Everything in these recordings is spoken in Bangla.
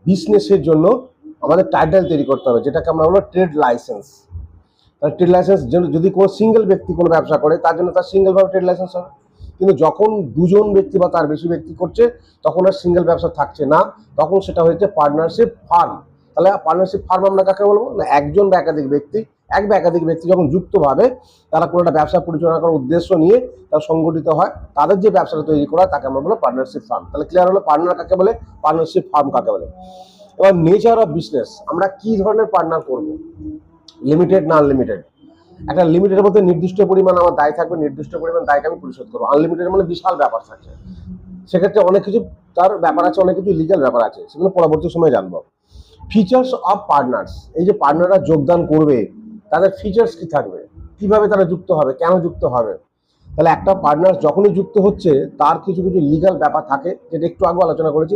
বিজনেসের জন্য আমাদের টাইটেল তৈরি করতে হবে, যেটাকে আমরা বলবো ট্রেড লাইসেন্স। ট্রেড লাইসেন্স যদি কোনো সিঙ্গেল ব্যক্তি কোনো ব্যবসা করে তার জন্য তার সিঙ্গেলভাবে ট্রেড লাইসেন্স হবে। কিন্তু যখন দুজন ব্যক্তি বা তার বেশি ব্যক্তি করছে তখন আর সিঙ্গেল ব্যবসা থাকছে না, তখন সেটা হচ্ছে পার্টনারশিপ ফার্ম। তাহলে পার্টনারশিপ ফার্ম আমরা কাকে বলবো না, একজন বা একাধিক ব্যক্তি, এক বা একাধিক ব্যক্তি যখন যুক্তভাবে তারা কোনো একটা ব্যবসা পরিচালনা করার উদ্দেশ্য নিয়ে তারা সংগঠিত হয়, তাদের যে ব্যবসাটা তৈরি করা তাকে আমরা বলবো পার্টনারশিপ ফার্ম। তাহলে ক্লিয়ার হলো পার্টনার কাকে বলে, পার্টনারশিপ ফার্ম কাকে বলে। এবার নেচার অফ বিজনেস, আমরা কি ধরনের পার্টনার করব, লিমিটেড না আনলিমিটেড। একটা লিমিটেড মধ্যে নির্দিষ্ট পরিমাণ আমার দায় থাকবে, নির্দিষ্ট পরিমাণ দায়কে আমি পরিশোধ করবো। আনলিমিটেড মানে বিশাল ব্যাপার থাকছে, সেক্ষেত্রে অনেক কিছু তার ব্যাপার আছে, অনেক কিছু লিগ্যাল ব্যাপার আছে, সেগুলো পরবর্তী সময় জানবো। ফিচার্স অফ পার্টনার্স, এই যে পার্টনাররা যোগদান করবে তাদের ফিচার্স কি থাকবে, কিভাবে তারা যুক্ত হবে, কেন যুক্ত হবে। তাহলে একটা পার্টনার যখনই যুক্ত হচ্ছে তার কিছু কিছু লিগ্যাল ব্যাপার থাকে, যেটা একটু আগে আলোচনা করেছি,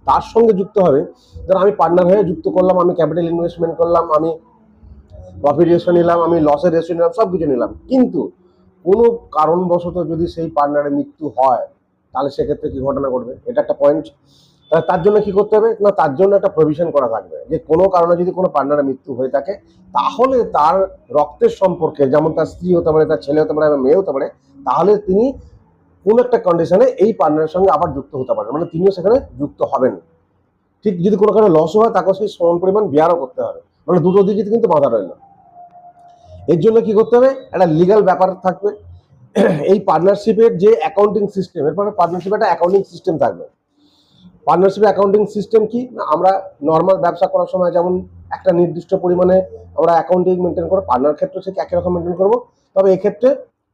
তার সঙ্গে যুক্ত হবে। ধরো আমি পার্টনার হয়ে যুক্ত করলাম, আমি ক্যাপিটাল ইনভেস্টমেন্ট করলাম, আমি প্রফিট রেশিও নিলাম, আমি লসের রেশিও নিলাম, সব কিছু নিলাম, কিন্তু কোনো কারণবশত যদি সেই পার্টনারের মৃত্যু হয় তাহলে সেক্ষেত্রে কি ঘটনা ঘটবে, এটা একটা পয়েন্ট। তার জন্য কি করতে হবে না, তার জন্য একটা প্রভিশন করা থাকবে যে কোনো কারণে যদি কোনো পার্টনারের মৃত্যু হয়ে থাকে তাহলে তার রক্তের সম্পর্কে, যেমন তার স্ত্রী হতে পারে, তার ছেলে হতে পারে, মেয়ে হতে পারে, তাহলে তিনি কোনো একটা কন্ডিশনে এই পার্টনারের সঙ্গে আবার যুক্ত হতে পারেন, মানে তিনিও সেখানে যুক্ত হবেন। ঠিক যদি কোনো কারণে লস হয় তাকেও সেই সমান পরিমাণ বিয়ারও করতে হবে, মানে দুটো দিকে কিন্তু বাধা রইল। এর জন্য কি করতে হবে, একটা লিগ্যাল ব্যাপার থাকবে। এই পার্টনারশিপের যে অ্যাকাউন্টিং সিস্টেম, এরপরে পার্টনারশিপে একটা অ্যাকাউন্টিং সিস্টেম থাকবে। পার্টনারশিপ অ্যাকাউন্টিং সিস্টেম কি না, আমরা নর্মাল ব্যবসা করার সময় যেমন একটা নির্দিষ্ট পরিমাণে আমরা অ্যাকাউন্টিং মেনটেন করবো, পার্টনার ক্ষেত্রে সে একই রকম মেনটেন করবো, তবে এক্ষেত্রে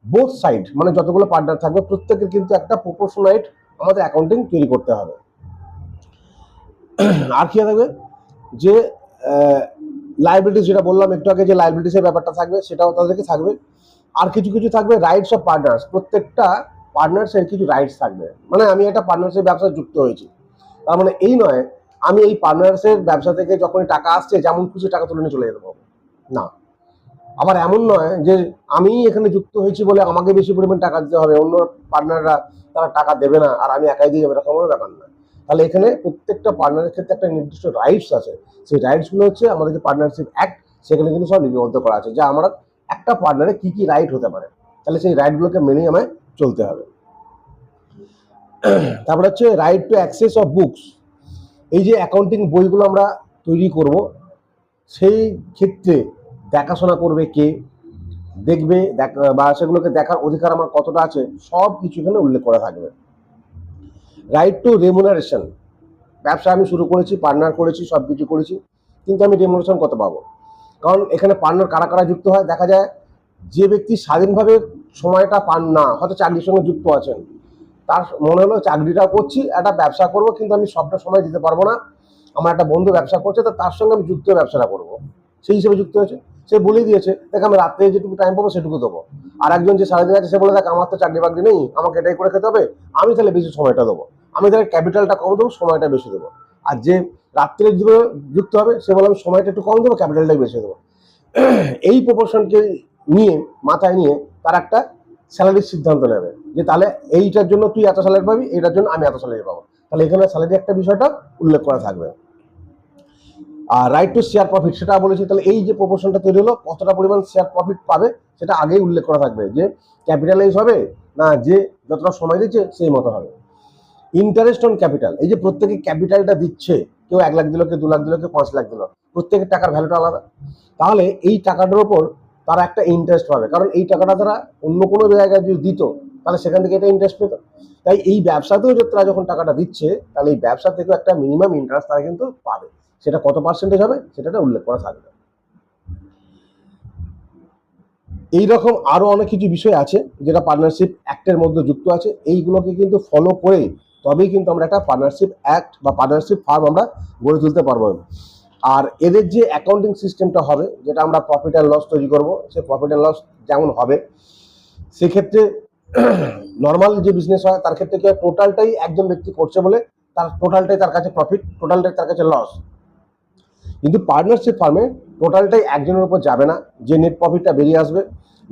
বোথ সাইড মানে যতগুলো পার্টনার থাকবে প্রত্যেকের কিন্তু একটা প্রপোর্শনাইট আমাদের অ্যাকাউন্টিং তৈরি করতে হবে। আর কি থাকবে, যে লাইবিলিটিস, যেটা বললাম একটু আগে, যে লাইবিলিটিসের ব্যাপারটা থাকবে সেটাও তাদেরকে থাকবে। আর কিছু কিছু থাকবে রাইটস অফ পার্টনার্স, প্রত্যেকটা পার্টনার্সের কিছু রাইটস থাকবে। মানে আমি একটা পার্টনারশিপ ব্যবসায় যুক্ত হয়েছি, তার মানে এই নয় আমি এই পার্টনার্সের ব্যবসা থেকে যখনই টাকা আসছে যেমন খুশি টাকা তুলে নিয়ে চলে যেতে পারবো না। আবার এমন নয় যে আমি এখানে যুক্ত হয়েছি বলে আমাকে বেশি পরিমাণ টাকা দিতে হবে, অন্য পার্টনাররা তারা টাকা দেবে না আর আমি একাই দিয়ে যাবো, এরকম কোনো ব্যাপার না। তাহলে এখানে প্রত্যেকটা পার্টনারের ক্ষেত্রে একটা নির্দিষ্ট রাইটস আছে, সেই রাইটসগুলো হচ্ছে আমাদের যে পার্টনারশিপ অ্যাক্ট সেখানে কিন্তু সব লিপিবদ্ধ করা আছে, যে আমার একটা পার্টনারে কি কি রাইট হতে পারে, তাহলে সেই রাইটগুলোকে মেনেই আমায় চলতে হবে। তারপরে হচ্ছে right to access of books, এই যে অ্যাকাউন্টিং বইগুলো আমরা তৈরি করব সেই ক্ষেত্রে দেখাশোনা করবে কে, দেখবে বা সেগুলোকে দেখার অধিকার আমার কতটা আছে, সব কিছু এখানে উল্লেখ করা থাকবে। রাইট টু রেমুনারেশন, ব্যবসা আমি শুরু করেছি, পার্টনার করেছি, সব কিছু করেছি, কিন্তু আমি রেমুনারেশন কত পাবো। কারণ এখানে পার্টনার কারা কারা যুক্ত হয়, দেখা যায় যে ব্যক্তি স্বাধীনভাবে সময়টা পান না, হয়তো চাকরির সঙ্গে যুক্ত আছেন, তার মনে হলো চাকরিটা করছি, একটা ব্যবসা করব, কিন্তু আমি সবটা সময় দিতে পারবো না, আমার একটা বন্ধু ব্যবসা করছে তো তার সঙ্গে আমি যুক্ত ব্যবসাটা করবো, সেই হিসেবে যুক্ত হয়েছে। সে বলেই দিয়েছে দেখ আমি রাত্রে যেটুকু টাইম পাবো সেটুকু দেবো। আর একজন যে সারাদিন আছে সে বলে দেখ আমার তো চাকরি বাকরি নেই, আমাকে এটাই করে খেতে হবে, আমি তাহলে বেশি সময়টা দেবো, আমি তাহলে ক্যাপিটালটা কম দেবো, সময়টা বেশি দেবো। আর যে রাত্রে যুক্ত হবে সে বলে আমি সময়টা একটু কম দেবো, ক্যাপিটালটাই বেশি দেবো। এই প্রপোর্শনকে নিয়ে মাথায় নিয়ে তার একটা স্যালারির সিদ্ধান্ত নেবে, যে তাহলে এইটার জন্য তুই এত স্যালারি পাবি, এইটার জন্য আমি এত স্যালারি পাবো, তাহলে এখানে স্যালারি একটা বিষয়টা উল্লেখ করা থাকবে। আর রাইট টু শেয়ার প্রফিট সেটা বলেছি, তাহলে এই যে প্রপোর্শনটা তৈরি হলো কতটা পরিমাণ শেয়ার প্রফিট পাবে সেটা আগেই উল্লেখ করা থাকবে, যে ক্যাপিটালাইজ হবে না যে যতটা সময় দিচ্ছে সেই মতো হবে। ইন্টারেস্ট অন ক্যাপিটাল, এই যে প্রত্যেকে ক্যাপিটালটা দিচ্ছে, কেউ 1 লাখ দিল, কেউ 2 লাখ দিল, কেউ 5 লাখ দিল, প্রত্যেকের টাকার ভ্যালুটা আলাদা, তাহলে এই টাকাটার উপর তারা একটা ইন্টারেস্ট পাবে, কারণ এই টাকাটা তারা অন্য কোনো জায়গায় যদি দিত তাহলে সেখান থেকে এটা ইন্টারেস্ট পেত। তাই এই ব্যবসাতেও তারা যখন টাকাটা দিচ্ছে তাহলে এই ব্যবসা থেকেও একটা মিনিমাম ইন্টারেস্ট তারা কিন্তু পাবে, সেটা কত পার্সেন্টেজ হবে সেটা উল্লেখ করা থাকবে। এইরকম আরো অনেক কিছু বিষয় আছে যেটা পার্টনারশিপ অ্যাক্টের মধ্যে যুক্ত আছে, এইগুলোকে কিন্তু ফলো করে তবেই কিন্তু আমরা একটা পার্টনারশিপ অ্যাক্ট বা পার্টনারশিপ ফার্ম আমরা গড়ে তুলতে পারবো। আর এদের যে অ্যাকাউন্টিং সিস্টেমটা হবে, যেটা আমরা প্রফিট অ্যান্ড লস তৈরি করবো, সে প্রফিট অ্যান্ড লস যেমন হবে সেক্ষেত্রে নর্মাল যে বিজনেস হয় তার ক্ষেত্রে কি টোটালটাই একজন ব্যক্তি করছে বলে তার টোটালটাই তার কাছে প্রফিট, টোটালটাই তার কাছে লস। কিন্তু পার্টনারশিপ ফার্মে টোটালটাই একজনের উপর যাবে না, যে নেট প্রফিটটা বেরিয়ে আসবে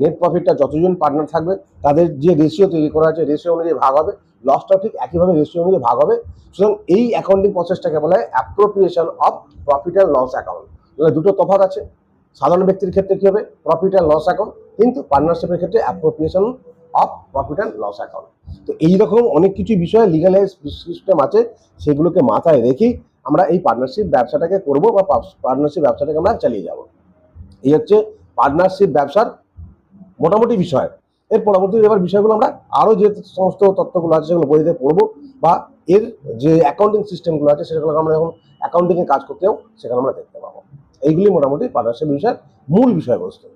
নেট প্রফিটটা যতজন পার্টনার থাকবে তাদের যে রেশিও তৈরি করা আছে রেশিও অনুযায়ী ভাগ হবে, লসটাও ঠিক একইভাবে রেশিও অনুযায়ী ভাগ হবে। সুতরাং এই অ্যাকাউন্টিং প্রসেসটাকে বলা হয় appropriation of profit and loss account. দুটো তফাৎ আছে, সাধারণ ব্যক্তির ক্ষেত্রে কি হবে প্রফিট অ্যান্ড লস অ্যাকাউন্ট, কিন্তু পার্টনারশিপের ক্ষেত্রে appropriation of profit and loss account. তো এইরকম অনেক কিছু বিষয় লিগালাইজ সিস্টেম আছে, সেগুলোকে মাথায় রেখেই আমরা এই পার্টনারশিপ ব্যবসাটাকে করবো বা পার্টনারশিপ ব্যবসাটাকে আমরা চালিয়ে যাব। এই হচ্ছে পার্টনারশিপ ব্যবসার মোটামুটি বিষয়। এর পরবর্তী এবার বিষয়গুলো আমরা আরও যে সমস্ত তথ্যগুলো আছে সেগুলো বইতে পড়বো, বা এর যে অ্যাকাউন্টিং সিস্টেমগুলো আছে সেগুলো আমরা এখন অ্যাকাউন্টিংয়ে কাজ করতেও সেখানে আমরা দেখতে পাবো। এইগুলি মোটামুটি পার্টনারশিপ বিষয়ের মূল বিষয়বস্তু।